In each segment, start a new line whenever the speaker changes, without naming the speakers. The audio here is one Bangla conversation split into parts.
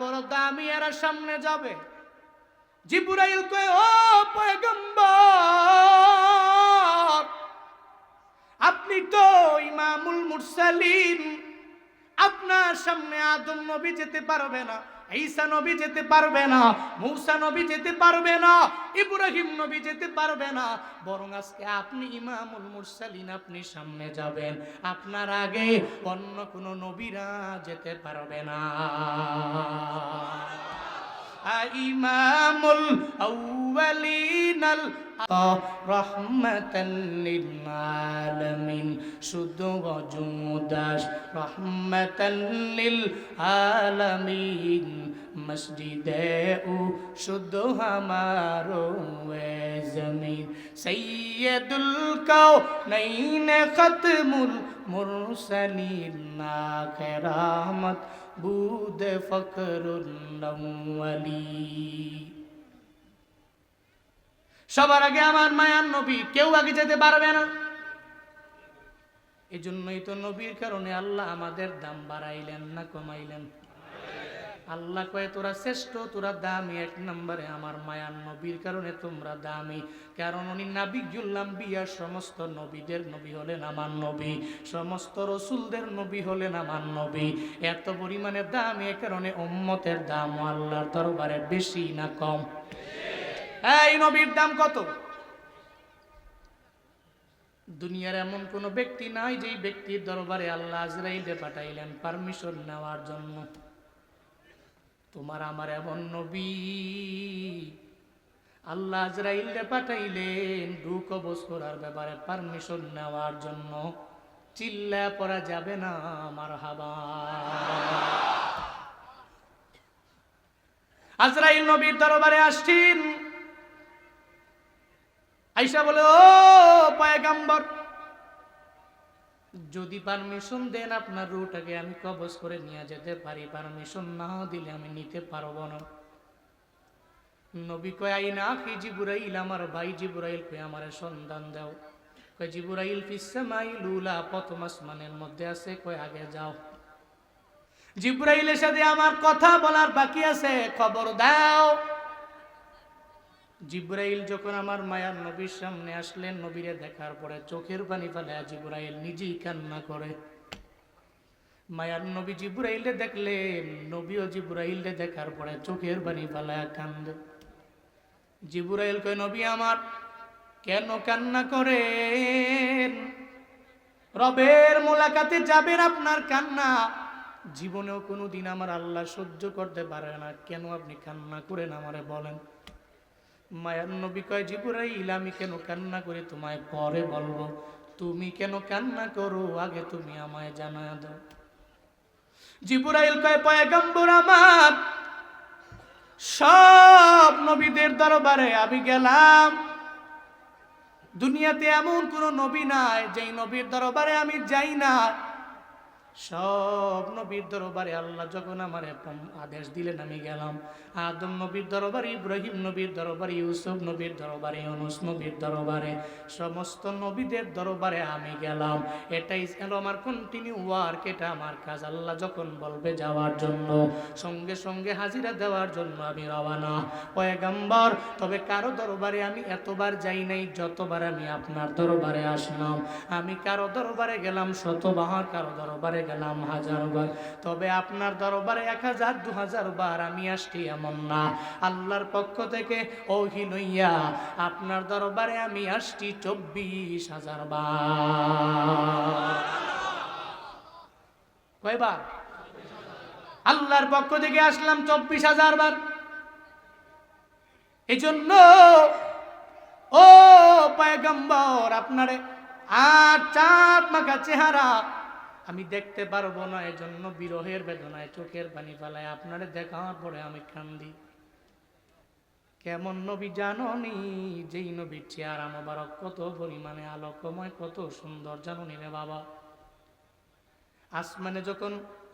বড় দামি, এরা সামনে যাবে। জিবরাইল কয়, ও পয়গম্বর, আপনি তো ইমামুল মুরসালিন, আপনার সামনে আদম নবী যেতে পারবে না, ঈসা নবী যেতে পারবে না, মূসা নবী যেতে পারবে না, ইব্রাহিম নবী যেতে পারবে না, বরং আজকে আপনি ইমামুল মুরসালিন, আপনি সামনে যাবেন, আপনার আগে অন্য কোন নবীরা যেতে পারবে না। ইমামুল আউয়ালিনাল রহমাতাল লিল আলামিন, শুধু ওজুদাস রহমাতাল লিল আলামিন, মসজিদে ও শুধু হামারো এ জমিন, সৈয়দুল কাউনাইন খতমুল মুরসালিন, আখিরামত বুদ ফকরুল আউয়ালি। সবার আগে আমার মায়ার নবী, কেউ আগে যেতে পারবে না। এই জন্যই তো নবীর কারণে আল্লাহ আমাদের দাম বাড়াইলেন না কমাইলেন? আল্লাহ কয়, তোরা শ্রেষ্ঠ, তোরা দামি, এক নম্বরে আমার মায়ার নবীর কারণে তোমরা দামি। কারণ উনি নাবিয়ুল আম্বিয়া, সমস্ত নবীদের নবী হলেন আমার নবী, সমস্ত রসুলদের নবী হলেন আমার নবী। এত পরিমাণে দামি, এ কারণে উম্মতের দাম আল্লাহর দরবারে বেশি না কম? এই নবীর দাম কত? দুনিয়ার এমন কোন ব্যক্তি নাই যেই ব্যক্তির দরবারে আল্লাহ আজরাইলকে পাঠাইলেন পারমিশন নেওয়ার জন্য। তোমার আমার এমন নবী, আল্লাহ আজরাইলকে পাঠাইলেন রূহ কবজ করার ব্যাপারে পারমিশন নেওয়ার জন্য। চিল্লা পড়া যাবে না মারহাবা। আজরাইল নবীর দরবারে আসছেন, আয়েশা বলে, ও পয়গম্বর, যদি পারমিশন দেন আপনার রূহটাকে আমি কবজ করে নিয়ে যেতে পারি, পারমিশন না দিলে আমি নিতে পারবো না। নবী কয়, আইনা আখি জিবরাইল, আমার ভাই জিবরাইল কয় আমারে সন্ধান দাও। কয় জিবরাইল ফিস সামাইল উলা, প্রথম আসমানের মধ্যে আছে, কয় আগে যাও। জিবরাইলের সাথে আমার কথা বলার বাকি আছে, খবর দাও। জিবরাইল যখন আমার মায়ার নবীর সামনে আসলেন, নবীরে দেখার পরে চোখের পানি ফেলে জিবরাইল নিজেই কান্না করে। মায়ার নবী জিবরাইলে দেখলেন, নবীও জিবরাইলে দেখার পরে চোখের পানি ফেলায় কান্দে। জিবরাইল কয়, নবী আমার, কেন কান্না করেন? রবের মোলাকাতে যাবেন, আপনার কান্না জীবনেও কোনোদিন আমার আল্লাহ সহ্য করতে পারে না, কেন আপনি কান্না করেন আমারে বলেন। মায়ার নবী কয়, জিবরাইল আমি কেন কান্না করি তোমায় পরে বলবো, তুমি কেন কান্না করো আগে তুমি আমায় জানায় দাও। জিবরাইল কয়, পয়গম্বর আমার, সব নবীদের দরবারে আমি গেলাম, দুনিয়াতে এমন কোন নবী নাই যেই নবীর দরবারে আমি যাই না। সব নবীর দরবারে আল্লাহ যখন আমার আদেশ দিলেন আমি গেলাম। আদম নবীর দরবারে, ইব্রাহিম নবীর দরবারে, ইউসুফ নবীর দরবারে, ইউনুস নবীর দরবারে, সমস্ত নবীদের দরবারে আমি গেলাম। এটাই ছিল আমার কন্টিনিউ ওয়ার্ক, এটা আমার কাজ। আল্লাহ যখন বলবে যাওয়ার জন্য, সঙ্গে সঙ্গে হাজিরা দেওয়ার জন্য আমি রওনা। পয়গম্বর, তবে কারো দরবারে আমি এতবার যাই নাই যতবার আমি আপনার দরবারে আসলাম। আমি কারো দরবারে গেলাম শতবার, কারো দরবারে গেলাম 1000 বার, তবে আপনার দরবারে 1000 2000 বার আমি আসছি এমন না। আল্লাহর পক্ষ থেকে ওহী লইয়া আপনার দরবারে আমি আসছি 24000 বার। কয়বার? আল্লাহর পক্ষ থেকে আসলাম 24000 বার। এই জন্য ও পয়গম্বর, আপনারে আর চাঁদ মাখা চেহারা আমি দেখতে পারবো না, এজন্য বিরহের বেদনায় চোখের পানি ফেলায় আপনারে দেখার পরে আমি কান্দি। কেমন নবী জাননি? যেই নবীর চেহারা মোবারক কত পরিমাণে আলোকময়, কত সুন্দর জাননি রে বাবা। আসমানে যখন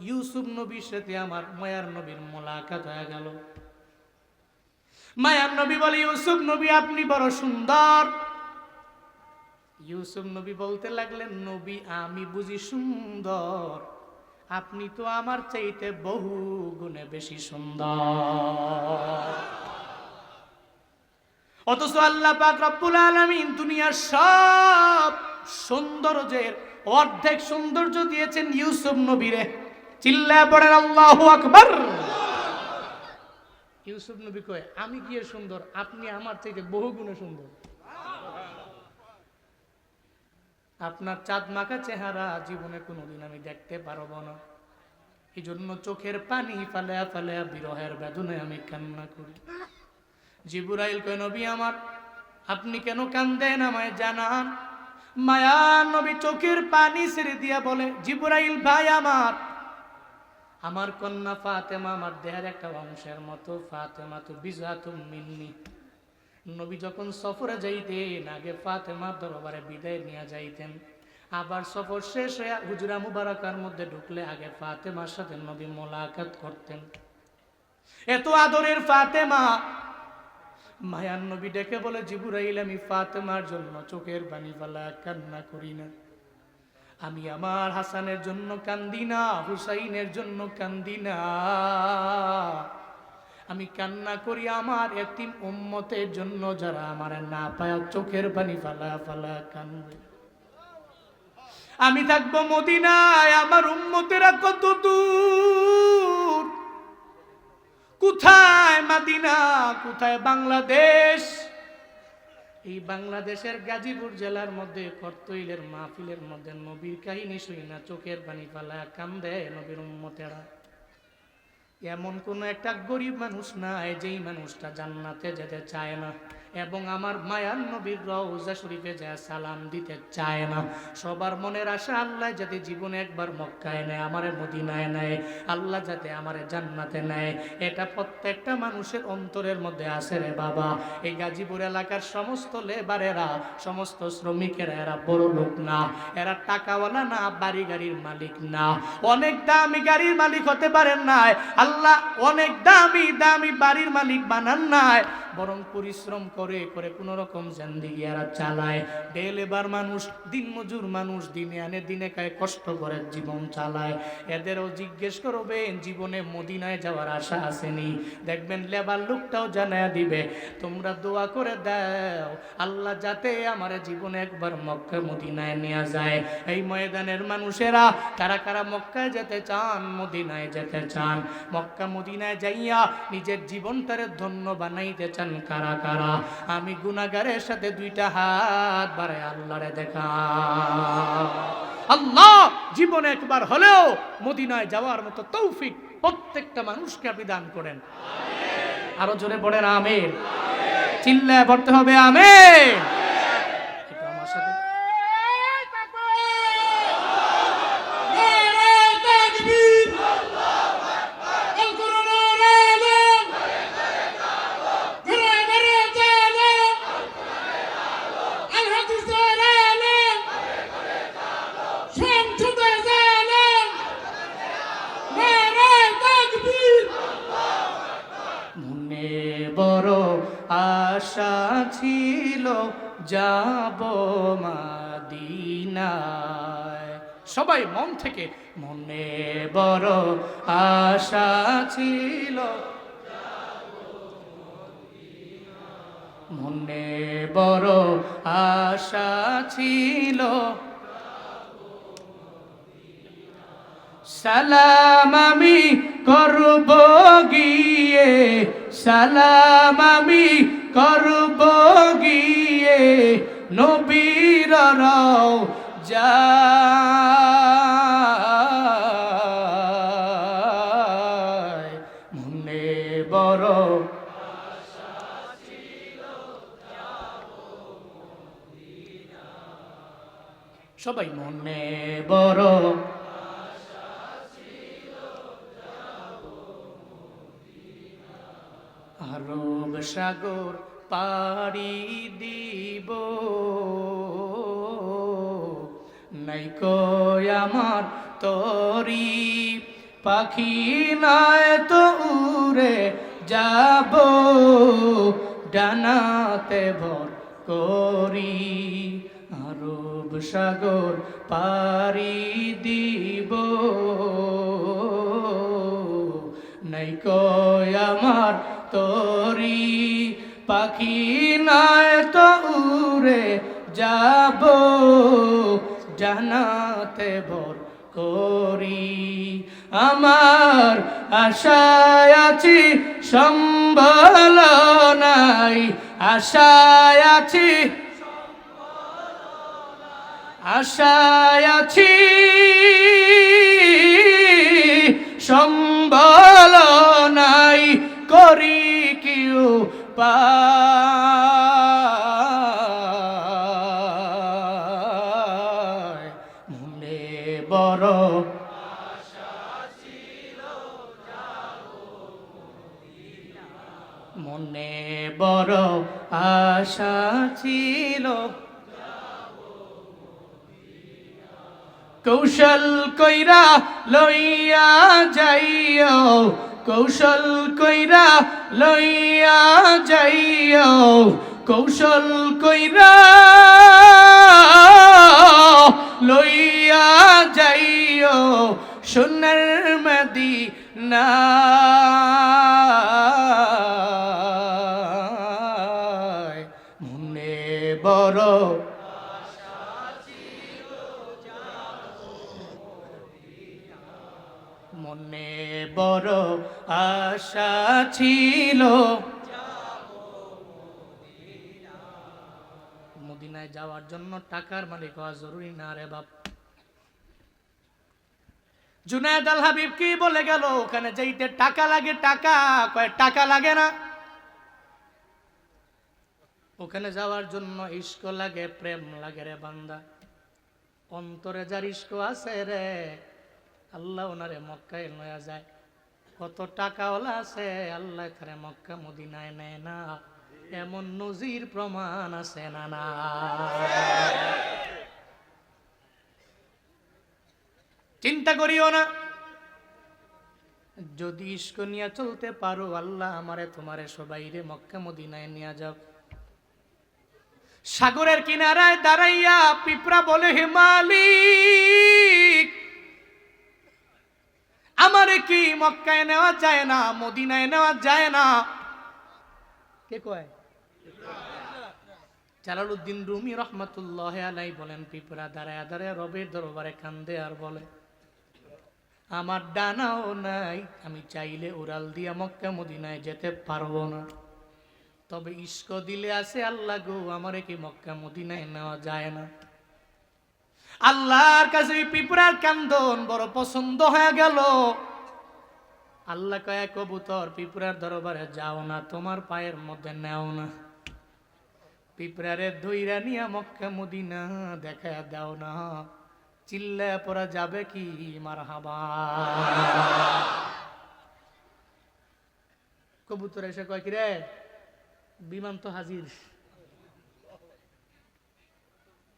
ইউসুফ নবীর সাথে আমার মায়ার নবীর মোলাকাত হয়ে গেল, মায়ার নবী বলে, ইউসুফ নবী আপনি বড় সুন্দর। ইউসুফ নবী বলতে লাগলেন, নবী আমি বুঝি সুন্দর? আপনি তো আমার চাইতে বহু গুণে বেশি সুন্দর। অথচ আল্লাহ পাক রব্বুল আলামিন দুনিয়ার সব সৌন্দর্যের অর্ধেক সৌন্দর্য দিয়েছেন ইউসুফ নবীরে। চিল্লায় পড়েন আল্লাহু আকবার। ইউসুফ নবী কয়, আমি কি সুন্দর? আপনি আমার থেকে বহু গুণে সুন্দর। আপনার চাঁদ মাখা চেহারা জীবনে কোনোদিন আমি দেখতে পারবো না। এই জন্য চোখের পানি ফালে ফালে বিরহের বেদনায় আমি কান্না করি। জিবরাইল কয়, নবী আমার, আপনি কেন কান্দেন আমায় জানান। মায়া নবী চোখের পানি ছেড়ে দিয়া বলে, জিবরাইল ভাই আমার কন্যা ফাতেমা আমার দেহের একটা অংশের মতো, ফাতেমা তো বিজাতুম মিন্নি। নবী যখন সফরে যাইতেন আগে ফাতেমার দরবারে বিদায় নিয়ে যাইতেন, আবার সফর শেষ হয়ে হুজরা মুবারাকার মধ্যে ঢুকলে আগে ফাতেমার সাথে নবী মোলাকাত করতেন। এত আদরের ফাতেমা। মায়ার নবী ডেকে বলে, জিবরাইল আমি ফাতেমার জন্য চোখের পানি ফেলা কান্না করি না, আমি আমার হাসানের জন্য কান্দি না, হুসাইনের জন্য কান্দি না, আমি কান্না করি আমার এতিম উম্মতের জন্য যারা আমার না পায় চোখের পানি ফালা ফালা কান্দে। আমি থাকবো মদিনায়, আমার উম্মতেরা কত দূর, কোথায় মদিনা, কোথায় বাংলাদেশ। এই বাংলাদেশের গাজীপুর জেলার মধ্যে করতইলের মাহফিলের মধ্যে নবীর কাহিনী শুই না চোখের পানি ফালা কান্দে নবীর উম্মতেরা। এমন কোন একটা গরিব মানুষ নাই যেই মানুষটা জান্নাতে যেতে চায় না এবং আমার মায়ার নবীর রওজা শরীফে যায় সালাম দিতে চায় না। সবার মনের আশা আল্লাহ যাতে জীবনে একবার মক্কায় নেয়, আমারে মদিনায় নেয়, আল্লাহ যাতে আমারে জান্নাতে নেয়, এটা প্রত্যেকটা মানুষের অন্তরের মধ্যে আছে রে বাবা। এই গাজীপুর এলাকার সমস্ত লেবারেরা, সমস্ত শ্রমিকেরা এরা বড় লোক না, এরা টাকাওয়ালা না, বাড়ি গাড়ির মালিক না, অনেক দামি গাড়ির মালিক হতে পারেন নাই, আল্লাহ অনেক দামি দামি বাড়ির মালিক বানান নাই, বরং পরিশ্রম করে করে কোন রকম জিন্দেগি এরা চালায়। ডেলেবার মানুষ, দিন মজুর মানুষ, দিনে আনে দিনে খায়, কষ্ট করে জীবন চালায়। এদেরও জিজ্ঞেস করবেন জীবনে মদিনায় যাওয়ার আশা আসেনি, দেখবেন লেবার লোকটাও জানায় দিবে, তোমরা দোয়া করে দাও আল্লাহ যাতে আমার জীবনে একবার মক্কা মদিনায় নিয়ে যায়। এই ময়দানের মানুষেরা কারা কারা মক্কায় যেতে চান, মদিনায় যেতে চান, মক্কা মদিনায় যাইয়া নিজের জীবনটারে ধন্য বানাইতে চান কারা কারা? আমি গুনাহগারের সাথে দুইটা হাত বাড়ায় আল্লাহরে দেখা। আল্লাহ জীবনে একবার হলেও মদিনায় যাওয়ার মতো তৌফিক প্রত্যেকটা মানুষকে আপনি দান করেন। আরো জোরে পড়েন আমিন। চিল্লায় পড়তে হবে আমিন। এটা আমার সাথে আশা ছিল যাব মদিনায়। সবাই মন থেকে মনে বড় আশা ছিল, মনে বড় আশা ছিল, সালাম আমি করব গিয়ে, সালাম আমি করব গিয়ে নবীর রওজায়। মনে বড় সবাই মনে বড় আরব সাগর পাড়ি দিব, নাইকো আমার তরি পাখি নয় তো উড়ে যাব ডানাতে ভর করি। আরব সাগর পাড়ি দিব নাই কই আমার তরি, পাখি নয় তো উড়ে যাব জান্নাতে ভর করি। আমার আশায় আছি সম্বল নাই, আশায় আছি, আশায় আছি সম্বল নাই, করি কি উপায়। মনে বড় মনে বড় আশা ছিল, কৌশল কইরা লইয়া যাইও, কৌশল কইরা লইয়া যাইও, কৌশল কইরা লইয়া যাইও সোনার মদিনা। মনে বড় মনে বড় আশা ছিল, মদিনায় যাওয়ার জন্য টাকার মালিক হওয়া জরুরি না রে বাপ। জুনায়েদ আল হাবিব কি বলে গেল, ওখানে যাইতে টাকা লাগে, টাকা কয় টাকা লাগে না। ওখানে যাওয়ার জন্য ইশক লাগে, প্রেম লাগে রে বান্দা। অন্তরে যার ইশক আছে রে, আল্লাহ ওনারে মক্কায় লয়া যায়। কত টাকাওয়ালা আছে, আল্লাহ তারে মক্কা মদিনায় নেয় না, এমন নজির প্রমাণ আছে না? না, চিন্তা করিও না। যদি ইশক নিয়ে চলতে পারো, আল্লাহ আমারে তোমারে সবাইরে মক্কা মদিনায় নিয়ে যাও। সাগরের কিনারায় দাঁড়াইয়া পিঁপড়া বলে, হে মালিক, আমারে কি মক্কায় নেওয়া যায় না, মদিনায় নেওয়া যায় না? কে কয়? জালালউদ্দিন রুমি রহমাতুল্লাহ আলাইহি বলেন, পিঁপড়া দাঁড়ায় দাঁড়ায় রবের দরবারে কান্দে আর বলে, আমার ডানাও নাই, আমি চাইলে উড়াল দিয়া মক্কা মদিনায় যেতে পারবো না। তবে ইশক দিলে আছে, আল্লাহ গো আমারে কি মক্কা মদিনায় নেওয়া যায় না? আল্লাহর কাছে পিঁপড়ার কান্দন বড় পছন্দ হয়ে গেল। আল্লাহ কয়, কবুতর পিঁপড়ার দরবারে যাও না, তোমার পায়ের মধ্যে নেও না, পিঁপড়ারে ধইরা নিয়া মক্কা মদিনা দেখা দাও না। চিল্লা পড়া যাবে কি মারহাবা। কবুতর এসে কয়, কি রে বিমান তো হাজির,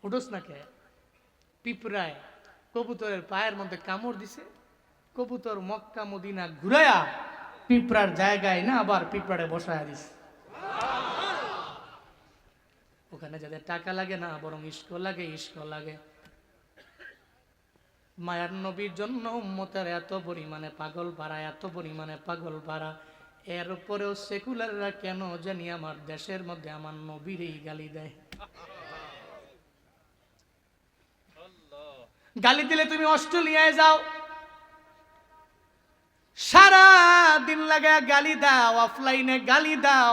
উঠোস না কে? পিঁপড়ায় কবুতরের পায়ের মধ্যে কামড় দিছে, কবুতর মক্কা মদিনা ঘুরায়া পিঁপড়ার জায়গায় না আবার পিঁপড়ারে বসায় দিছে। ওখানে যাদের টাকা লাগে না, বরং ইশক লাগে, ইশক লাগে। মায়ার নবীর জন্য উম্মতের এত পরিমাণে পাগল পারা, এত পরিমাণে পাগল পারা, এরপরেও সেকুলাররা কেন জানি আমার দেশের মধ্যে আমার নবীরই গালি দেয়। গালি দিলে তুমি অস্ট্রেলিয়ায় যাও, সারা দিন লাগে গালি দাও, অফলাইনে গালি দাও,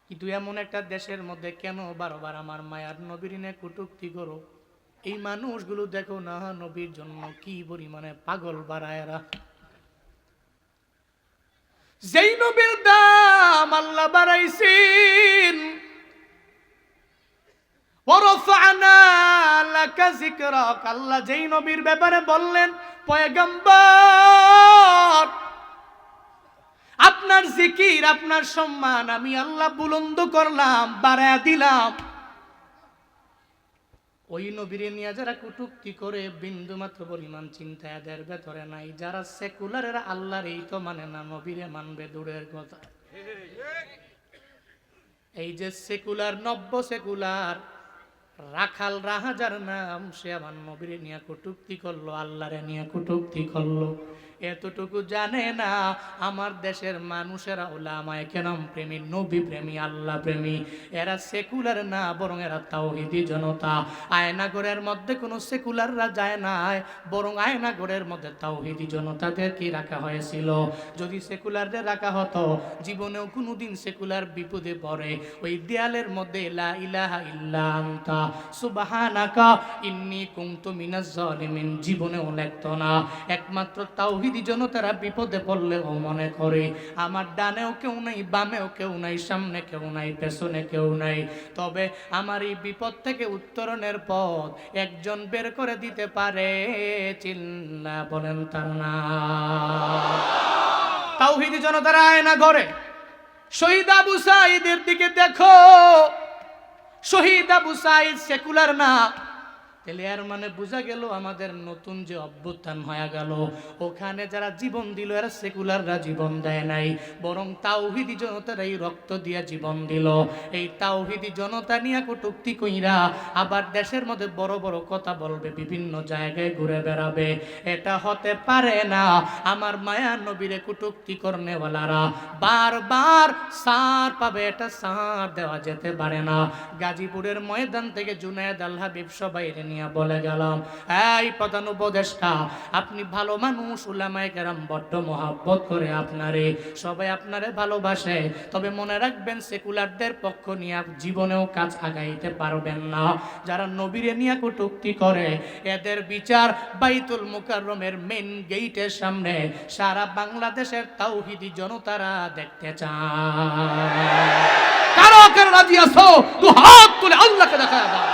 কিন্তু এমন একটা দেশের মধ্যে কেন বারবার আমার মায়ার নবীর নিয়ে কটূক্তি করো? এই মানুষগুলো দেখো না, নবীর জন্য কি পরিমাণে পাগল বাড়ায় এরা। যেই নবীর দাম আল্লাহ বাড়াইছেন, ওয়ারফা'না লাকা যিকরাক, আল্লাহ যেই নবীর ব্যাপারে বললেন, পয়গম্বর আপনার জিকির, আপনার সম্মান আমি আল্লাহ বুলন্দ করলাম, বাড়ায়া দিলাম। ওই নবীরে নিয়ে যারা কটূক্তি করে, বিন্দু মাত্র পরিমাণ চিন্তা এদের ভেতরে নাই। যারা সেকুলারের আল্লাহর এই তো মানে না, নবীরে মানবে দূরের কথা। এই যে সেকুলার, নব্য সেকুলার রাখাল রাহাজার নাম, সে আমার নবীরে নিয়ে কটূক্তি করলো, আল্লাহরে নিয়ে কটূক্তি করলো। এতটুকু জানে না আমার দেশের মানুষেরা উলামায়ে কেরাম প্রেমী, নবী প্রেমী, আল্লাহ প্রেমী। এরা সেকুলার না, বরং এরা তাওহীদি জনতা। আয়নাগরের মধ্যে কোনো সেকুলাররা যায় না, বরং আয়নাগরের মধ্যে তাওহীদি জনতাদেরকে রাখা হয়েছিল। যদি সেকুলারদের রাখা হতো, জীবনেও কোনোদিন সেকুলার বিপদে পড়ে ওই দেয়ালের মধ্যে লা ইলাহা ইল্লা আনতা সুবহানাকা ইন্নী কুনতু মিনাজ জালিমিন জীবনেও লেখতো না। একমাত্র তাওহীদি জনতারা বিপদে পড়লেও মনে করে আমার ডানেও কেউ নাই, বামেও কেউ নাই, সামনে কেউ নাই, পেছনে কেউ নাই, তবে আমার এই বিপদ থেকে উত্তরণের পথ একজন বের করে দিতে পারে, চিল্লা বলেন তার নাম। তাওহীদি জনতারা আয়না ঘরে শহীদ আবু সাঈদের দিকে দেখো। শহীদ আবু সাঈদ সেকুলার না, তাহলে এর মানে বোঝা গেল আমাদের নতুন যে অভ্যুত্থান হয়ে গেল, ওখানে যারা জীবন দিল এরা সেকুলাররা জীবন দেয় নাই, বরং তাওহীদি জনতারাই রক্ত দিয়া জীবন দিল। এই তাওহীদি জনতা নিয়ে কটূক্তি কইরা আবার দেশের মধ্যে বড় বড় কথা বলবে, বিভিন্ন জায়গায় ঘুরে বেড়াবে। এটা হতে পারে না। আমার মায়া নবীরে কটূক্তি করনেওয়ালারা বারবার সার পাবে, এটা সার দেওয়া যেতে পারে না। গাজীপুরের ময়দান থেকে জুনায়েদ আল হাবিব সবাই বলে গেলাম, এই প্রধান উপদেষ্টা, আপনি ভালো মানুষ, উলামায়ে কেরাম বড্ড মহব্বত করে আপনারে, সবাই আপনারে ভালোবাসে, তবে মনে রাখবেন সেকুলারদের পক্ষ নিয়ে জীবনেও কাজ আগাইতে পারবেন না। যারা নবীরে নিয়ে কটূক্তি করে এদের বিচার বাইতুল মুকাররমের মেন গেটের সামনে সারা বাংলাদেশের তাওহীদি জনতারা দেখতে চায়। কারো কারো রাজি আছো তো হাত তুলে আল্লাহকে দেখা দাও।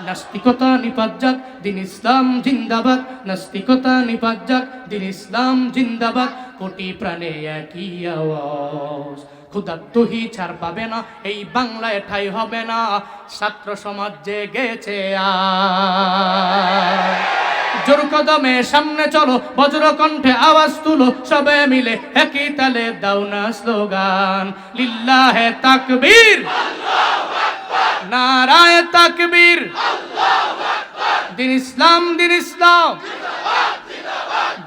নাস্তিকতা নিপাত যাক, দিন ইসলাম জিন্দাবাদ। নাস্তিকতা নিপাত যাক, দিন ইসলাম জিন্দাবাদ। কোটি প্রাণে একই আওয়াজ, ক্ষুধার্তহি ছাড় পাবে না, এই বাংলায় ঠাই হবে না। ছাত্র সমাজ জেগেছে আজ, জোর কদমে সামনে চলো, বজ্র কণ্ঠে আওয়াজ তুলো, সবে মিলে একই তালে দাও না স্লোগান, লিল্লাহে তাকবীর, নারায়ে তাকবীর, দিন ইসলাম, দিন ইসলাম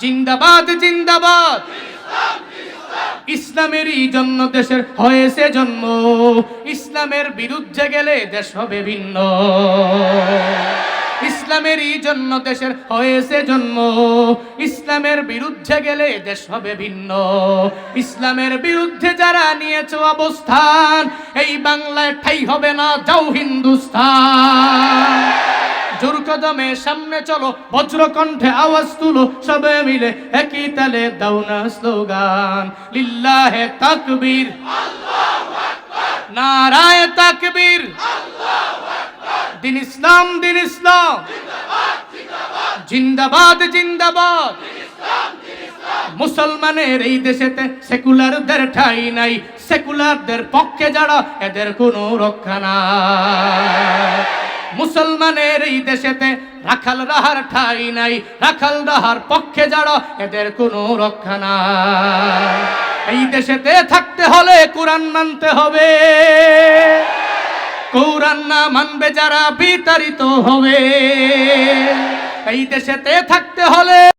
জিন্দাবাদ, জিন্দাবাদ। ইসলামেরই জন্য দেশের হয়েছে জন্ম, ইসলামের বিরুদ্ধে গেলে দেশ হবে ভিন্ন। ইসলামেরই জন্য দেশের হয়েছে জন্ম, ইসলামের বিরুদ্ধে গেলে দেশ হবে ভিন্ন। ইসলামের বিরুদ্ধে যারা নিয়েছে অবস্থান, এই বাংলায় ঠাই হবে না, যাও হিন্দুস্তান। জোর কদমে সামনে চলো, বজ্র কণ্ঠে আওয়াজ তুলো, সবে মিলে একই তালে দাও না স্লোগান, লিল্লাহে তাকবীর, নারায়ে তাকবীর, দিন ইসলাম, দিন ইসলাম জিন্দাবাদ, জিন্দাবাদ। মুসলমানের এই দেশেতে সেকুলারদের ঠাই নাই, সেকুলারদের পক্ষে যারা এদের কোনো রক্ষা নাই। মুসলমানের এই দেশেতে রাখাল রাহার ঠাই নাই, রাখাল রাহার পক্ষে যারা এদের কোনো রক্ষা নাই। এই দেশেতে থাকতে হলে কোরআন মানতে হবে, কোরআন না মানবে যারা বিতাড়িত হবে। এই দেশেতে থাকতে হলে